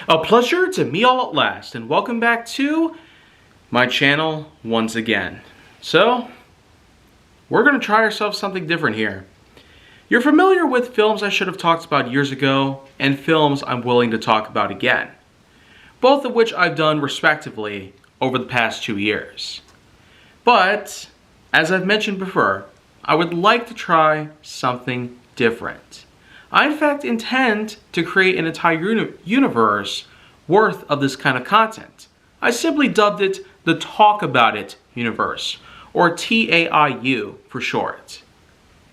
A pleasure to meet all at last, and welcome back to my channel once again. So, we're going to try ourselves something different here. You're familiar with films I should have talked about years ago, and films I'm willing to talk about again. Both of which I've done respectively over the past 2 years. But, as I've mentioned before, I would like to try something different. I in fact intend to create an entire universe worth of this kind of content. I simply dubbed it the Talk About It universe, or TAIU for short.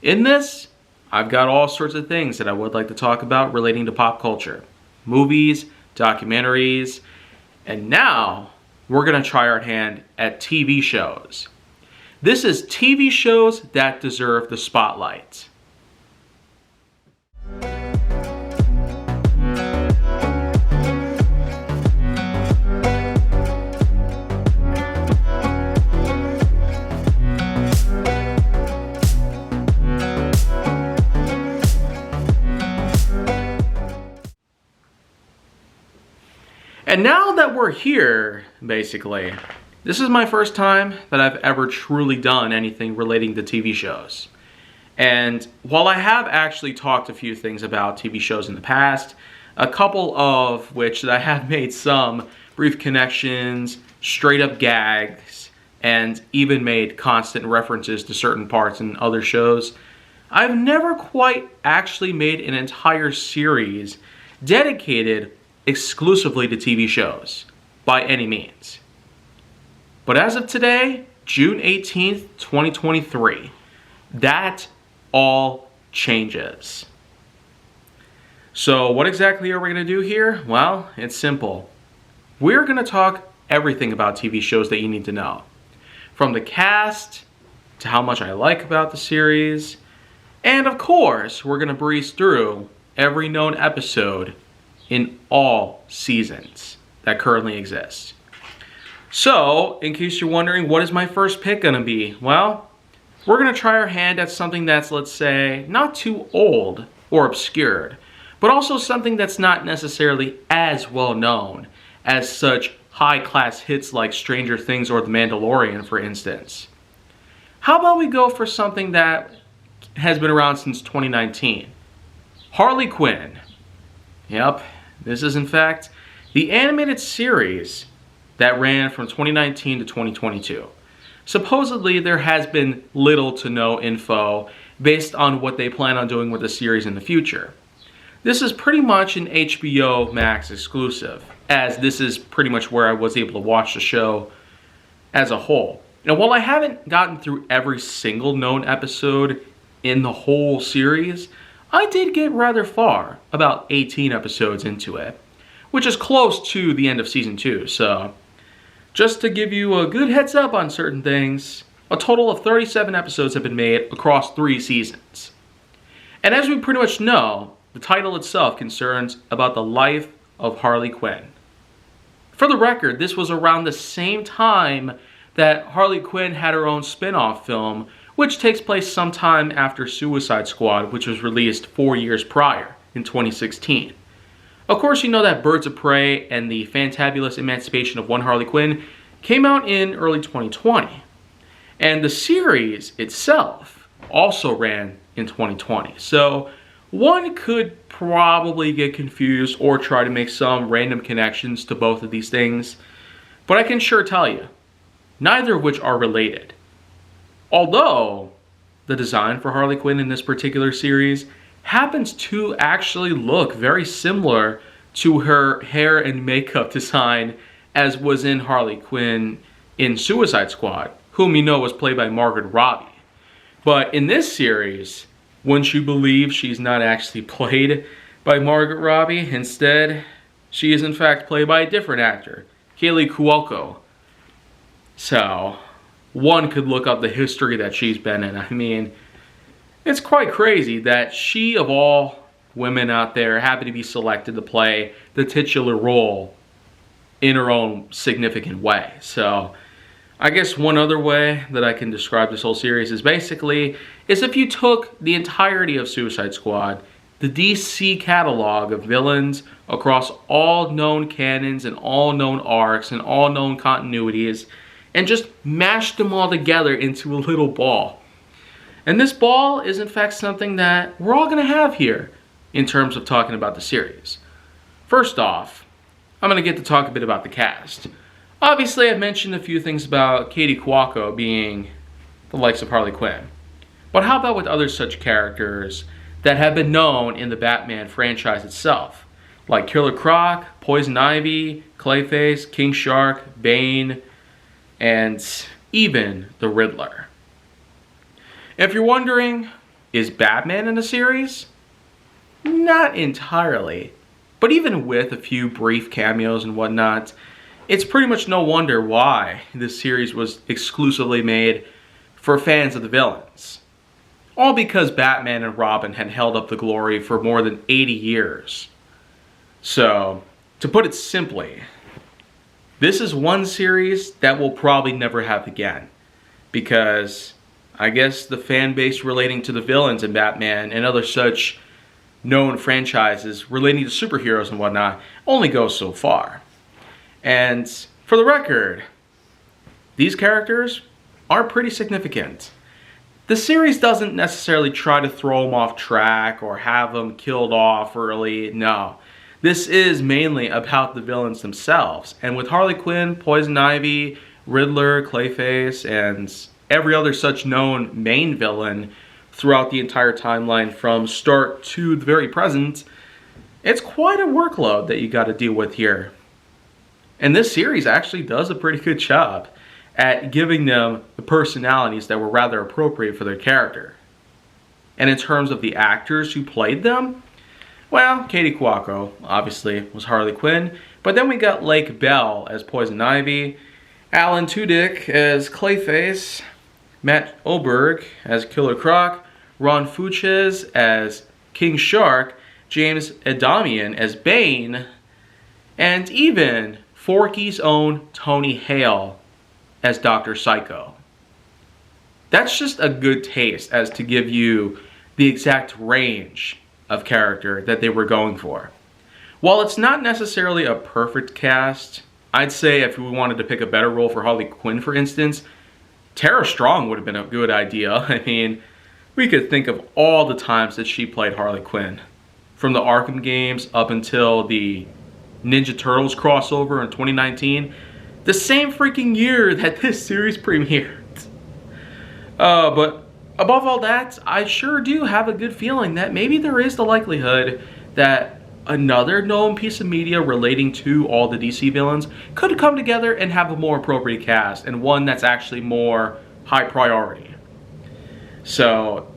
In this, I've got all sorts of things that I would like to talk about relating to pop culture. Movies, documentaries, and now we're going to try our hand at TV shows. This is TV shows that deserve the spotlight. And now that we're here, basically, this is my first time that I've ever truly done anything relating to TV shows. And while I have actually talked a few things about TV shows in the past, a couple of which that I have made some brief connections, straight up gags, and even made constant references to certain parts in other shows, I've never quite actually made an entire series dedicated exclusively to TV shows, by any means. But as of today, June 18th, 2023, that all changes. So what exactly are we going to do here? Well, it's simple. We're going to talk everything about TV shows that you need to know. From the cast, to how much I like about the series, and of course, we're going to breeze through every known episode in all seasons that currently exist. So, in case you're wondering, what is my first pick gonna be? Well, we're gonna try our hand at something that's, let's say, not too old or obscured, but also something that's not necessarily as well known as such high-class hits like Stranger Things or The Mandalorian, for instance. How about we go for something that has been around since 2019? Harley Quinn. Yep. This is, in fact, the animated series that ran from 2019 to 2022. Supposedly, there has been little to no info based on what they plan on doing with the series in the future. This is pretty much an HBO Max exclusive, as this is pretty much where I was able to watch the show as a whole. Now, while I haven't gotten through every single known episode in the whole series, I did get rather far, about 18 episodes into it, which is close to the end of season 2, so just to give you a good heads up on certain things, a total of 37 episodes have been made across 3 seasons. And as we pretty much know, the title itself concerns about the life of Harley Quinn. For the record, this was around the same time that Harley Quinn had her own spin-off film, which takes place sometime after Suicide Squad, which was released 4 years prior, in 2016. Of course, you know that Birds of Prey and the Fantabulous Emancipation of One Harley Quinn came out in early 2020. And the series itself also ran in 2020. So one could probably get confused or try to make some random connections to both of these things. But I can sure tell you, neither of which are related. Although, the design for Harley Quinn in this particular series happens to actually look very similar to her hair and makeup design as was in Harley Quinn in Suicide Squad, whom you know was played by Margot Robbie. But in this series, wouldn't you believe she's not actually played by Margot Robbie? Instead, she is in fact played by a different actor, Kaley Cuoco. So, one could look up the history that she's been in. I mean, it's quite crazy that she, of all women out there, happened to be selected to play the titular role in her own significant way. So, I guess one other way that I can describe this whole series is basically, if you took the entirety of Suicide Squad the DC catalog of villains across all known canons and all known arcs and all known continuities and just mashed them all together into a little ball. And this ball is in fact something that we're all going to have here in terms of talking about the series. First off, I'm going to get to talk a bit about the cast. Obviously, I've mentioned a few things about Katie Cuoco being the likes of Harley Quinn. But how about with other such characters that have been known in the Batman franchise itself? Like Killer Croc, Poison Ivy, Clayface, King Shark, Bane, and even the Riddler. If you're wondering, is Batman in the series? Not entirely. But even with a few brief cameos and whatnot, it's pretty much no wonder why this series was exclusively made for fans of the villains. All because Batman and Robin had held up the glory for more than 80 years. So, to put it simply, this is one series that we'll probably never have again. Because I guess the fan base relating to the villains in Batman and other such known franchises relating to superheroes and whatnot only goes so far. And for the record, these characters are pretty significant. The series doesn't necessarily try to throw them off track or have them killed off early. No, this is mainly about the villains themselves. And with Harley Quinn, Poison Ivy, Riddler, Clayface, and every other such known main villain throughout the entire timeline from start to the very present, it's quite a workload that you got to deal with here. And this series actually does a pretty good job at giving them the personalities that were rather appropriate for their character. And in terms of the actors who played them, well, Katie Cuoco, obviously, was Harley Quinn. But then we got Lake Bell as Poison Ivy, Alan Tudyk as Clayface, Matt Oberg as Killer Croc, Ron Funches as King Shark, James Adamian as Bane, and even Forky's own Tony Hale as Dr. Psycho. That's just a good taste as to give you the exact range of character that they were going for. While it's not necessarily a perfect cast, I'd say if we wanted to pick a better role for Harley Quinn, for instance, Tara Strong would have been a good idea. I mean, we could think of all the times that she played Harley Quinn. From the Arkham games up until the Ninja Turtles crossover in 2019. The same freaking year that this series premiered. But above all that, I sure do have a good feeling that maybe there is the likelihood that another known piece of media relating to all the DC villains could come together and have a more appropriate cast, and one that's actually more high priority. So,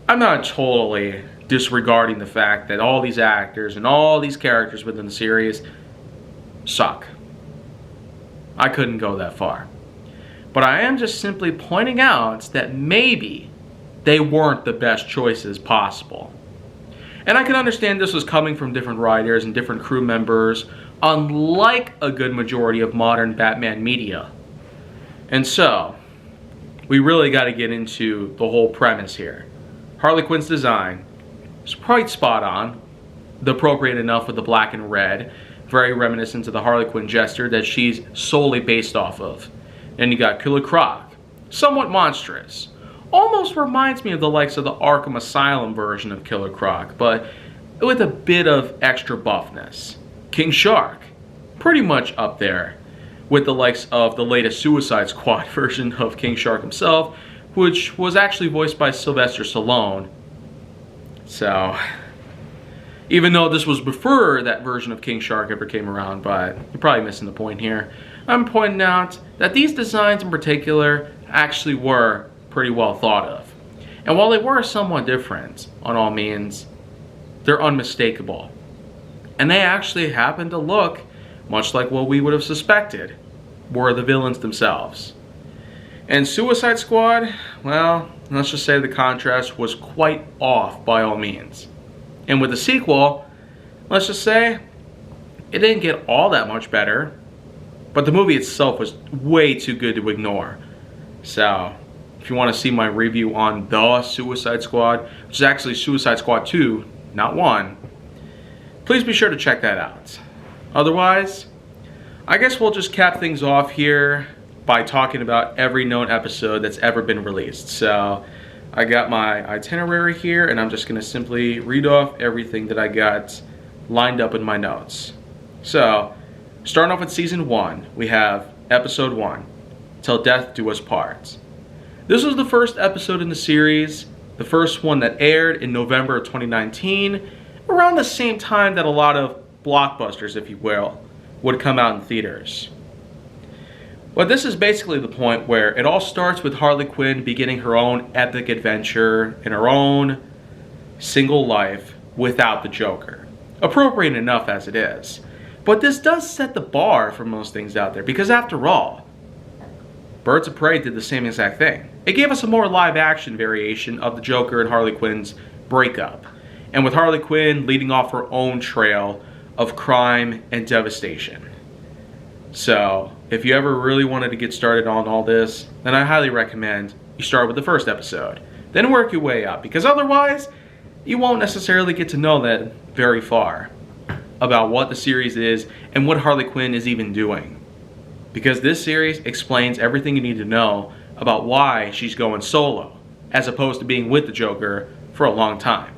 I'm not totally disregarding the fact that all these actors and all these characters within the series suck. I couldn't go that far. But I am just simply pointing out that maybe they weren't the best choices possible. And I can understand this was coming from different writers and different crew members, unlike a good majority of modern Batman media. And so, we really got to get into the whole premise here. Harley Quinn's design is quite spot on, appropriate enough with the black and red, very reminiscent of the Harley Quinn jester that she's solely based off of. And you got Killer Croc, somewhat monstrous. Almost reminds me of the likes of the Arkham Asylum version of Killer Croc, but with a bit of extra buffness. King Shark, pretty much up there with the likes of the latest Suicide Squad version of King Shark himself, which was actually voiced by Sylvester Stallone. So, even though this was before that version of King Shark ever came around, but you're probably missing the point here. I'm pointing out that these designs in particular actually were pretty well thought of. And while they were somewhat different, on all means, they're unmistakable. And they actually happen to look much like what we would have suspected were the villains themselves. And Suicide Squad, well, let's just say the contrast was quite off by all means. And with the sequel, let's just say it didn't get all that much better, but the movie itself was way too good to ignore. So, if you want to see my review on The Suicide Squad, which is actually Suicide Squad 2, not one, please be sure to check that out. Otherwise, I guess we'll just cap things off here by talking about every known episode that's ever been released. So I got my itinerary here, and I'm just going to simply read off everything that I got lined up in my notes. So, starting off with Season 1, we have Episode 1, Till Death Do Us Part. This was the first episode in the series, the first one that aired in November of 2019, around the same time that a lot of blockbusters, if you will, would come out in theaters. But this is basically the point where it all starts with Harley Quinn beginning her own epic adventure in her own single life without the Joker. Appropriate enough as it is. But this does set the bar for most things out there, because after all, Birds of Prey did the same exact thing. It gave us a more live action variation of the Joker and Harley Quinn's breakup, and with Harley Quinn leading off her own trail of crime and devastation. So, if you ever really wanted to get started on all this, then I highly recommend you start with the first episode, then work your way up, because otherwise, you won't necessarily get to know that very far about what the series is and what Harley Quinn is even doing. Because this series explains everything you need to know about why she's going solo, as opposed to being with the Joker for a long time.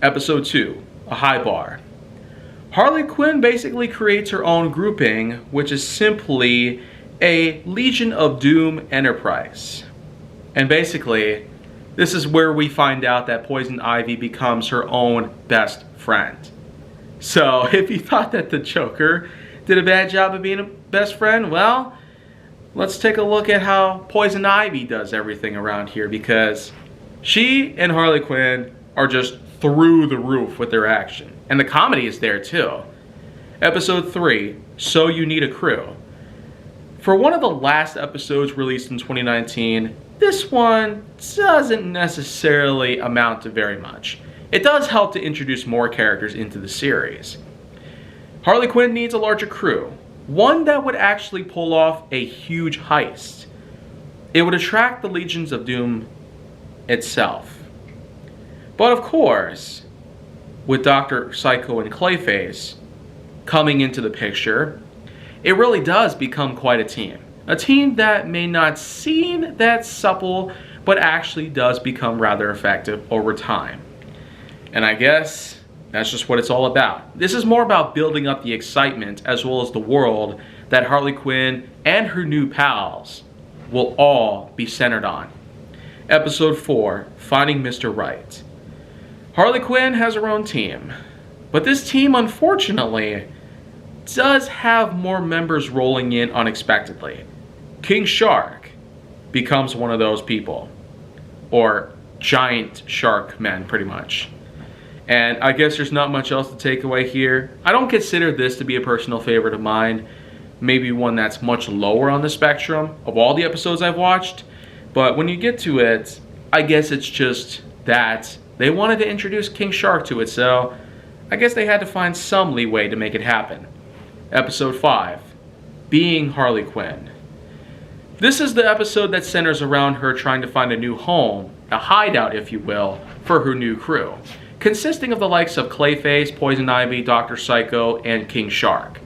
Episode 2, A High Bar. Harley Quinn basically creates her own grouping, which is simply a Legion of Doom enterprise. And basically, this is where we find out that Poison Ivy becomes her own best friend. So, if you thought that the Joker did a bad job of being a best friend, well, let's take a look at how Poison Ivy does everything around here, because she and Harley Quinn are just through the roof with their action. And the comedy is there too. Episode 3, So You Need a Crew. For one of the last episodes released in 2019, this one doesn't necessarily amount to very much. It does help to introduce more characters into the series. Harley Quinn needs a larger crew, one that would actually pull off a huge heist. It would attract the Legions of Doom itself. But of course, with Dr. Psycho and Clayface coming into the picture, it really does become quite a team. A team that may not seem that supple, but actually does become rather effective over time. And I guess that's just what it's all about. This is more about building up the excitement as well as the world that Harley Quinn and her new pals will all be centered on. Episode 4, Finding Mr. Right. Harley Quinn has her own team, but this team unfortunately does have more members rolling in unexpectedly. King Shark becomes one of those people, or giant shark men pretty much. And I guess there's not much else to take away here. I don't consider this to be a personal favorite of mine. Maybe one that's much lower on the spectrum of all the episodes I've watched. But when you get to it, I guess it's just that they wanted to introduce King Shark to it, so I guess they had to find some leeway to make it happen. Episode 5, Being Harley Quinn. This is the episode that centers around her trying to find a new home, a hideout if you will, for her new crew, consisting of the likes of Clayface, Poison Ivy, Dr. Psycho, and King Shark.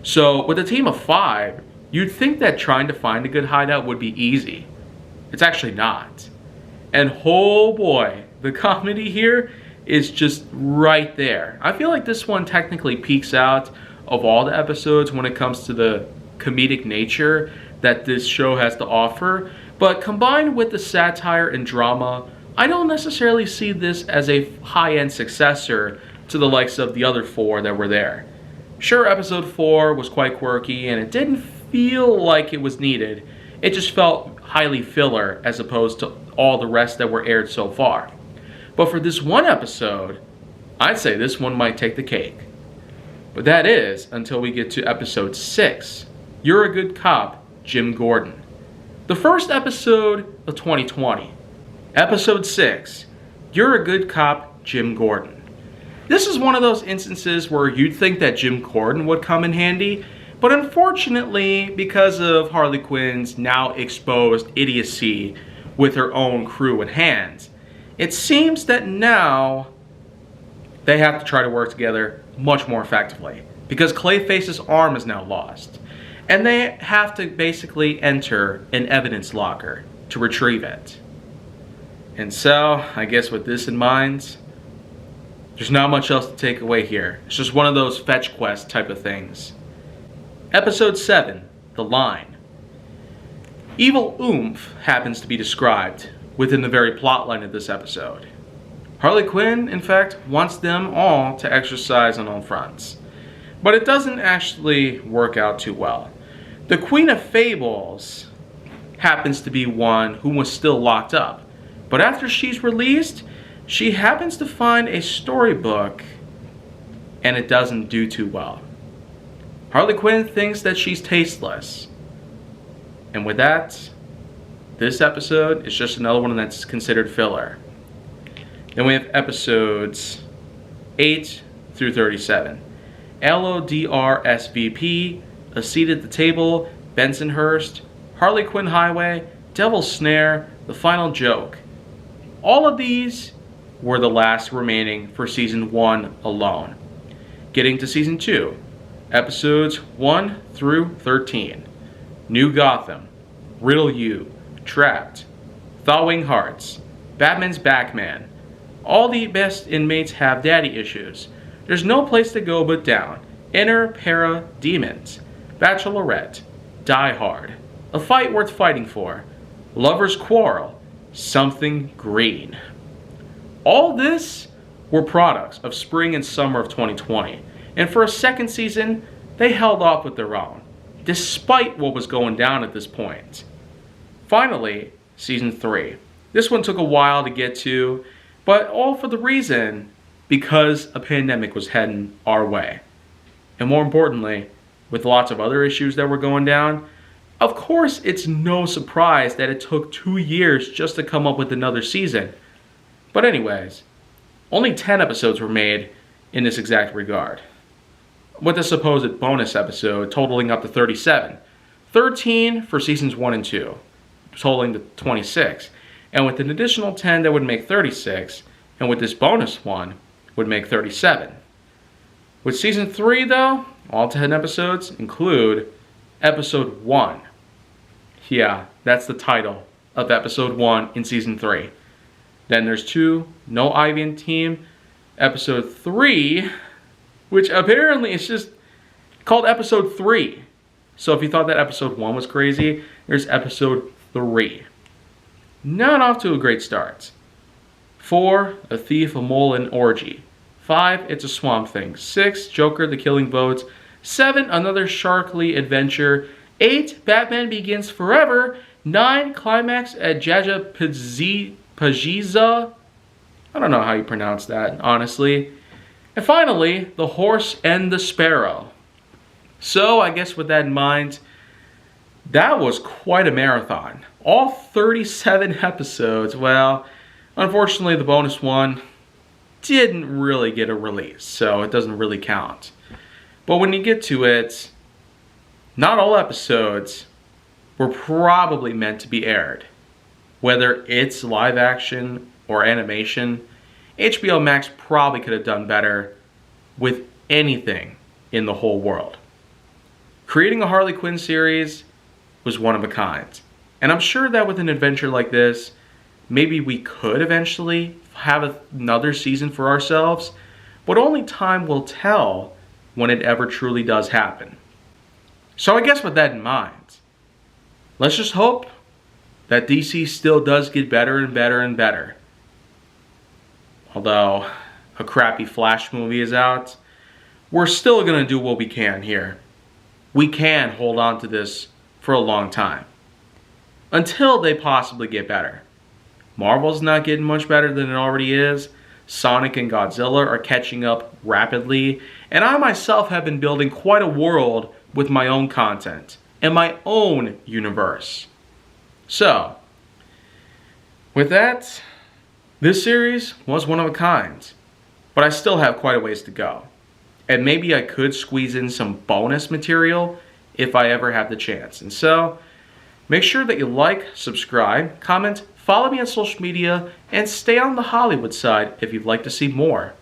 So with a team of 5, you'd think that trying to find a good hideout would be easy. It's actually not. And oh boy, the comedy here is just right there. I feel like this one technically peaks out of all the episodes when it comes to the comedic nature that this show has to offer, but combined with the satire and drama, I don't necessarily see this as a high-end successor to the likes of the other 4 that were there. Sure, episode 4 was quite quirky and it didn't feel like it was needed. It just felt highly filler as opposed to all the rest that were aired so far. But for this one episode, I'd say this one might take the cake. But that is until we get to episode 6, You're a Good Cop, Jim Gordon. The first episode of 2020. Episode 6, You're a Good Cop, Jim Gordon. This is one of those instances where you'd think that Jim Gordon would come in handy, but unfortunately, because of Harley Quinn's now exposed idiocy with her own crew in hand, it seems that now they have to try to work together much more effectively because Clayface's arm is now lost. And they have to basically enter an evidence locker to retrieve it. And so, I guess with this in mind, there's not much else to take away here. It's just one of those fetch quest type of things. Episode 7, The Line. Evil oomph happens to be described within the very plotline of this episode. Harley Quinn, in fact, wants them all to exercise on all fronts. But it doesn't actually work out too well. The Queen of Fables happens to be one who was still locked up. But after she's released, she happens to find a storybook and it doesn't do too well. Harley Quinn thinks that she's tasteless. And with that, this episode is just another one that's considered filler. Then we have episodes 8 through 37. LODRSVP, A Seat at the Table, Bensonhurst, Harley Quinn Highway, Devil's Snare, The Final Joke. All of these were the last remaining for Season 1 alone. Getting to Season 2, Episodes 1 through 13. New Gotham, Riddle You, Trapped, Thawing Hearts, Batman's Batman. All the best inmates have daddy issues. There's no place to go but down. Inner Para Demons, Bachelorette, Die Hard, A Fight Worth Fighting For, Lover's Quarrel, Something Green. All this were products of spring and summer of 2020, and for a second season, they held off with their own, despite what was going down at this point. Finally, Season 3. This one took a while to get to, but all for the reason because a pandemic was heading our way. And more importantly, with lots of other issues that were going down, of course it's no surprise that it took 2 years just to come up with another season. But anyways, only 10 episodes were made in this exact regard, with a supposed bonus episode totaling up to 37. 13 for seasons 1 and 2, totaling to 26. And with an additional 10 that would make 36, and with this bonus one would make 37. With season 3 though, all 10 episodes include episode 1. Yeah, that's the title of episode 1 in season 3. Then there's 2, No Ivy and Team. Episode 3, which apparently is just called episode 3. So if you thought that episode 1 was crazy, there's episode 3. Not off to a great start. 4, A Thief, a Mole, and Orgy. 5, It's a Swamp Thing. 6, Joker, The Killing Boats. 7, Another Sharkly Adventure. 8, Batman Begins Forever. 9, Climax at Jaja Pajiza. I don't know how you pronounce that, honestly. And finally, The Horse and the Sparrow. So, I guess with that in mind, that was quite a marathon. All 37 episodes. Well, unfortunately, the bonus one didn't really get a release, so it doesn't really count. But when you get to it, not all episodes were probably meant to be aired. Whether it's live action or animation, HBO Max probably could have done better with anything in the whole world. Creating a Harley Quinn series was one of a kind. And I'm sure that with an adventure like this, maybe we could eventually have another season for ourselves, but only time will tell when it ever truly does happen. So I guess with that in mind, let's just hope that DC still does get better and better and better. Although a crappy Flash movie is out, we're still going to do what we can here. We can hold on to this for a long time, until they possibly get better. Marvel's not getting much better than it already is. Sonic and Godzilla are catching up rapidly, and I myself have been building quite a world with my own content and my own universe. So, with that, this series was one of a kind, but I still have quite a ways to go. And maybe I could squeeze in some bonus material if I ever have the chance. And so, make sure that you like, subscribe, comment, follow me on social media, and stay on the Hollywood side if you'd like to see more.